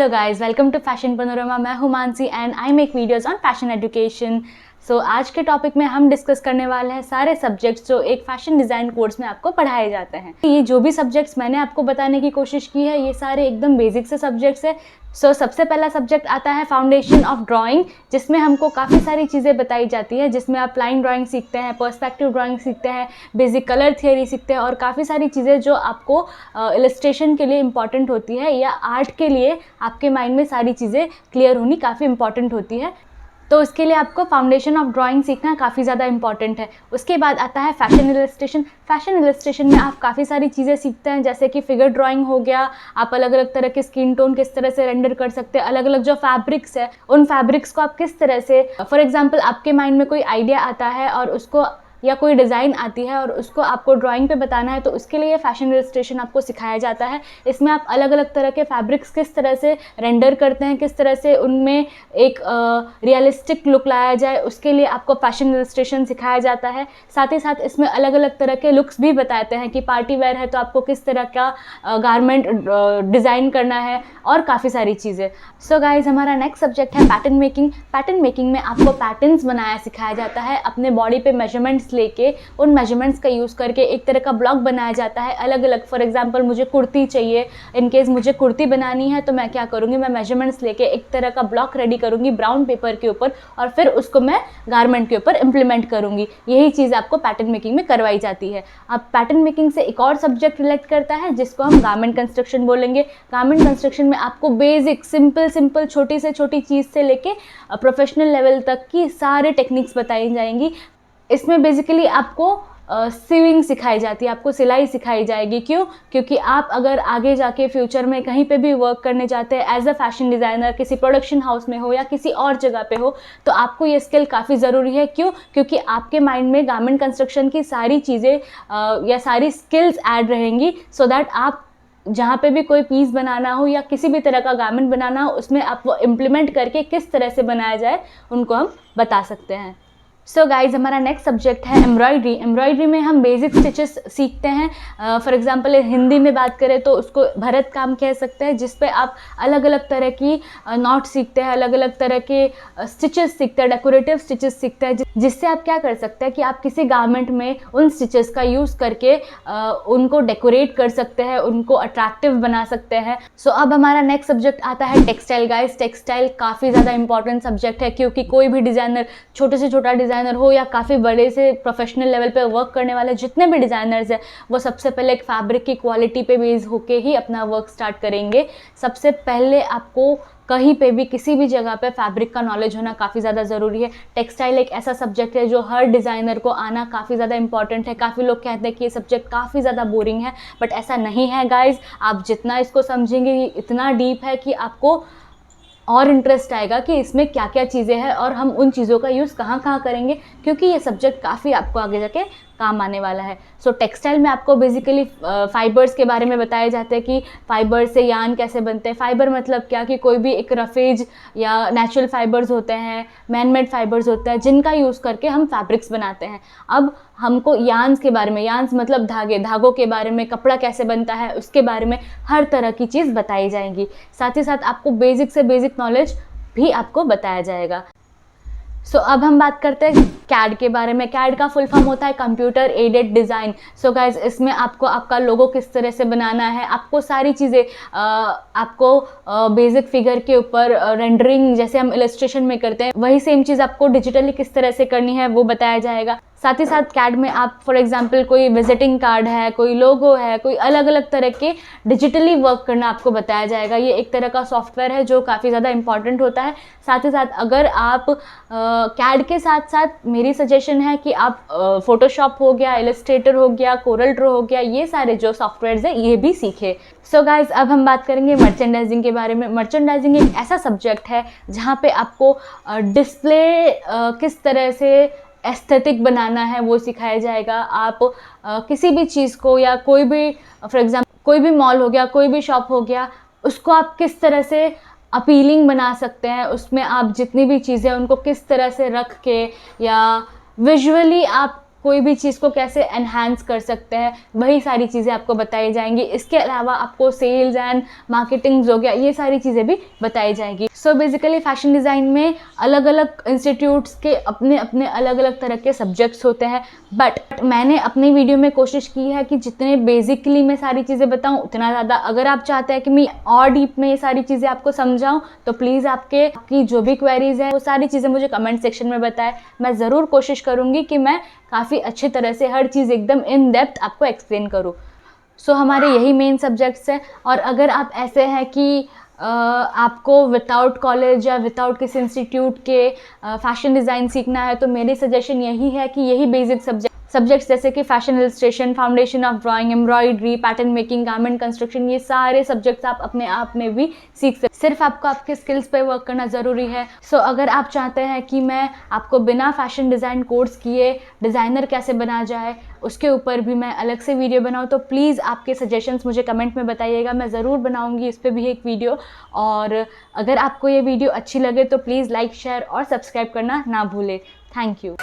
Hello guys, welcome to Fashion Panorama. मैं हूं Mansi and I make videos on fashion education. So आज के topic में हम डिस्कस करने वाले हैं सारे सब्जेक्ट्स जो एक फैशन डिज़ाइन कोर्स में आपको पढ़ाए जाते हैं। ये जो भी सब्जेक्ट्स मैंने आपको बताने की कोशिश की है, ये सारे एकदम बेसिक से सब्जेक्ट्स है। सबसे पहला सब्जेक्ट आता है फाउंडेशन ऑफ ड्राइंग, जिसमें हमको काफ़ी सारी चीज़ें बताई जाती है, जिसमें आप लाइन ड्राइंग सीखते हैं, पर्सपेक्टिव ड्राइंग सीखते हैं, बेसिक कलर थियोरी सीखते हैं और काफ़ी सारी चीज़ें जो आपको इलस्ट्रेशन के लिए इम्पॉर्टेंट होती है या आर्ट के लिए आपके माइंड में सारी चीज़ें क्लियर होनी काफ़ी इंपॉर्टेंट होती है। तो इसके लिए आपको फाउंडेशन ऑफ ड्राइंग सीखना काफ़ी ज़्यादा इंपॉर्टेंट है। उसके बाद आता है फैशन इलस्ट्रेशन। फैशन इलस्ट्रेशन में आप काफ़ी सारी चीज़ें सीखते हैं, जैसे कि फिगर ड्राइंग हो गया, आप अलग अलग तरह के स्किन टोन किस तरह से रेंडर कर सकते हैं, अलग अलग जो फैब्रिक्स है उन फैब्रिक्स को आप किस तरह से, फॉर एग्जांपल आपके माइंड में कोई आइडिया आता है और उसको या कोई डिज़ाइन आती है और उसको आपको ड्राइंग पे बताना है, तो उसके लिए फैशन इलस्ट्रेशन आपको सिखाया जाता है। इसमें आप अलग अलग तरह के फैब्रिक्स किस तरह से रेंडर करते हैं, किस तरह से उनमें एक रियलिस्टिक लुक लाया जाए, उसके लिए आपको फैशन इलस्ट्रेशन सिखाया जाता है। साथ ही साथ इसमें अलग अलग तरह के लुक्स भी बताते हैं कि पार्टी वेयर है तो आपको किस तरह का गारमेंट डिज़ाइन करना है और काफ़ी सारी चीज़ें। सो गाइज, हमारा नेक्स्ट सब्जेक्ट है पैटर्न मेकिंग। पैटर्न मेकिंग में आपको पैटर्न्स बनाया सिखाया जाता है। अपने बॉडी पे मेजरमेंट्स लेके उन मेजरमेंट्स का यूज़ करके एक तरह का ब्लॉक बनाया जाता है अलग अलग। फॉर एग्जांपल मुझे कुर्ती चाहिए, इन केस मुझे कुर्ती बनानी है तो मैं क्या करूँगी, मैं मेजरमेंट्स लेके एक तरह का ब्लॉक रेडी करूँगी ब्राउन पेपर के ऊपर और फिर उसको मैं गारमेंट के ऊपर इम्प्लीमेंट करूँगी। यही चीज़ आपको पैटर्न मेकिंग में करवाई जाती है। अब पैटर्न मेकिंग से एक और सब्जेक्ट रिलेट करता है जिसको हम गारमेंट कंस्ट्रक्शन बोलेंगे। गारमेंट कंस्ट्रक्शन में आपको बेसिक सिंपल छोटी से छोटी चीज़ से लेके प्रोफेशनल लेवल तक की सारे टेक्निक्स बताई जाएंगी। इसमें बेसिकली आपको सीविंग सिखाई जाती है, आपको सिलाई सिखाई जाएगी। क्यों? क्योंकि आप अगर आगे जाके फ्यूचर में कहीं पे भी वर्क करने जाते हैं एज अ फैशन डिज़ाइनर, किसी प्रोडक्शन हाउस में हो या किसी और जगह पे हो, तो आपको ये स्किल काफ़ी ज़रूरी है। क्यों? क्योंकि आपके माइंड में गारमेंट कंस्ट्रक्शन की सारी चीज़ें या सारी स्किल्स ऐड रहेंगी, सो दैट आप जहाँ पे भी कोई पीस बनाना हो या किसी भी तरह का गारमेंट बनाना हो, उसमें आप वो इम्प्लीमेंट करके किस तरह से बनाया जाए उनको हम बता सकते हैं। सो गाइज, हमारा नेक्स्ट सब्जेक्ट है एम्ब्रॉयडरी। एम्ब्रॉयडरी में हम बेसिक स्टिचेस सीखते हैं। फॉर एग्जांपल हिंदी में बात करें तो उसको भरत काम कह सकते हैं, जिस पे आप अलग अलग तरह की नॉट सीखते हैं, अलग अलग तरह के स्टिचेस सीखते हैं, डेकोरेटिव स्टिचेस सीखते हैं, जिससे आप क्या कर सकते हैं कि आप किसी गारमेंट में उन स्टिचेस का यूज़ करके उनको डेकोरेट कर सकते हैं, उनको अट्रैक्टिव बना सकते हैं। सो अब हमारा नेक्स्ट सब्जेक्ट आता है टेक्सटाइल। गाइज, टेक्सटाइल काफ़ी ज़्यादा इंपॉर्टेंट सब्जेक्ट है, क्योंकि कोई भी डिज़ाइनर, छोटे से छोटा डिज़ाइनर हो या काफ़ी बड़े से प्रोफेशनल लेवल पे वर्क करने वाले जितने भी डिज़ाइनर्स हैं, वो सबसे पहले एक फैब्रिक की क्वालिटी पे बेस होके ही अपना वर्क स्टार्ट करेंगे। सबसे पहले आपको कहीं पे भी किसी भी जगह पे फैब्रिक का नॉलेज होना काफ़ी ज़्यादा ज़रूरी है। टेक्सटाइल एक ऐसा सब्जेक्ट है जो हर डिज़ाइनर को आना काफ़ी ज़्यादा इंपॉर्टेंट है। काफ़ी लोग कहते हैं कि ये सब्जेक्ट काफ़ी ज़्यादा बोरिंग है, बट ऐसा नहीं है गाइज। आप जितना इसको समझेंगे ये इतना डीप है कि आपको और इंटरेस्ट आएगा कि इसमें क्या क्या चीज़ें हैं और हम उन चीज़ों का यूज़ कहाँ कहाँ करेंगे, क्योंकि ये सब्जेक्ट काफ़ी आपको आगे जाके काम आने वाला है। सो टेक्सटाइल में आपको बेसिकली फाइबर्स के बारे में बताए जाते हैं कि फाइबर से यान कैसे बनते हैं। फाइबर मतलब क्या, कि कोई भी एक रफेज या नेचुरल फाइबर्स होते हैं, मैन मेड फाइबर्स होते हैं, जिनका यूज़ करके हम फैब्रिक्स बनाते हैं। अब हमको यान्स के बारे में, यान्स मतलब धागे, धागों के बारे में, कपड़ा कैसे बनता है उसके बारे में हर तरह की चीज़ बताई जाएंगी। साथ ही साथ आपको बेसिक से बेसिक नॉलेज भी आपको बताया जाएगा। सो अब हम बात करते हैं कैड के बारे में। कैड का फुल फॉर्म होता है computer aided design. So guys, इसमें आपको आपका लोगो किस तरह से बनाना है, आपको सारी चीज़ें, आपको बेसिक फिगर के ऊपर रेंडरिंग जैसे हम इलस्ट्रेशन में करते हैं, वही सेम चीज़ आपको डिजिटली किस तरह से करनी है वो बताया जाएगा। साथ ही साथ कैड में आप फॉर एग्जांपल कोई विजिटिंग कार्ड है, कोई लोगो है, कोई अलग अलग तरह के डिजिटली वर्क करना आपको बताया जाएगा। ये एक तरह का सॉफ्टवेयर है जो काफ़ी ज़्यादा इंपॉर्टेंट होता है। साथ ही साथ अगर आप कैड के साथ साथ मेरी सजेशन है कि आप फोटोशॉप हो गया, इलस्ट्रेटर हो गया, कोरल ड्रॉ हो गया, ये सारे जो सॉफ्टवेयर्स हैं ये भी सीखे। सो गाइज, अब हम बात करेंगे मर्चेंडाइजिंग के बारे में। मर्चेंडाइजिंग एक ऐसा सब्जेक्ट है जहाँ पे आपको डिस्प्ले किस तरह से एस्थेटिक बनाना है वो सिखाया जाएगा। आप किसी भी चीज़ को या कोई भी, फॉर एग्जांपल कोई भी मॉल हो गया, कोई भी शॉप हो गया, उसको आप किस तरह से अपीलिंग बना सकते हैं, उसमें आप जितनी भी चीज़ें उनको किस तरह से रख के या विजुअली आप कोई भी चीज़ को कैसे एनहांस कर सकते हैं, वही सारी चीज़ें आपको बताई जाएंगी। इसके अलावा आपको सेल्स एंड मार्केटिंग हो गया, ये सारी चीज़ें भी बताई जाएंगी। सो बेसिकली फैशन डिज़ाइन में अलग अलग इंस्टीट्यूट्स के अपने अपने अलग अलग तरह के सब्जेक्ट्स होते हैं, बट मैंने अपनी वीडियो में कोशिश की है कि जितने बेसिकली मैं सारी चीज़ें बताऊं उतना ज़्यादा। अगर आप चाहते हैं कि मैं और डीप में ये सारी चीज़ें आपको समझाऊं तो प्लीज़ आपकी जो भी क्वेरीज है वो सारी चीज़ें मुझे कमेंट सेक्शन में बताएं। मैं ज़रूर कोशिश करूँगी कि मैं काफ़ी अच्छी तरह से हर चीज़ एकदम इन डेप्थ आपको एक्सप्लेन करूँ। सो हमारे यही मेन सब्जेक्ट्स हैं। और अगर आप ऐसे हैं कि आपको विदाउट कॉलेज या विदाउट किसी इंस्टीट्यूट के फैशन डिज़ाइन सीखना है, तो मेरी सजेशन यही है कि यही बेसिक सब्जेक्ट्स जैसे कि fashion illustration, foundation of drawing, embroidery, pattern making, garment construction, ये सारे सब्जेक्ट्स आप अपने आप में भी सीख सकते। सिर्फ आपको आपके स्किल्स पे वर्क करना ज़रूरी है। सो अगर आप चाहते हैं कि मैं आपको बिना फैशन डिज़ाइन कोर्स किए डिज़ाइनर कैसे बना जाए उसके ऊपर भी मैं अलग से वीडियो बनाऊँ, तो प्लीज़ आपके सजेशंस मुझे कमेंट में बताइएगा। मैं ज़रूर बनाऊँगी इस पर भी एक वीडियो। और अगर आपको ये वीडियो अच्छी लगे तो प्लीज़ लाइक, शेयर और सब्सक्राइब करना ना भूलें। Thank you.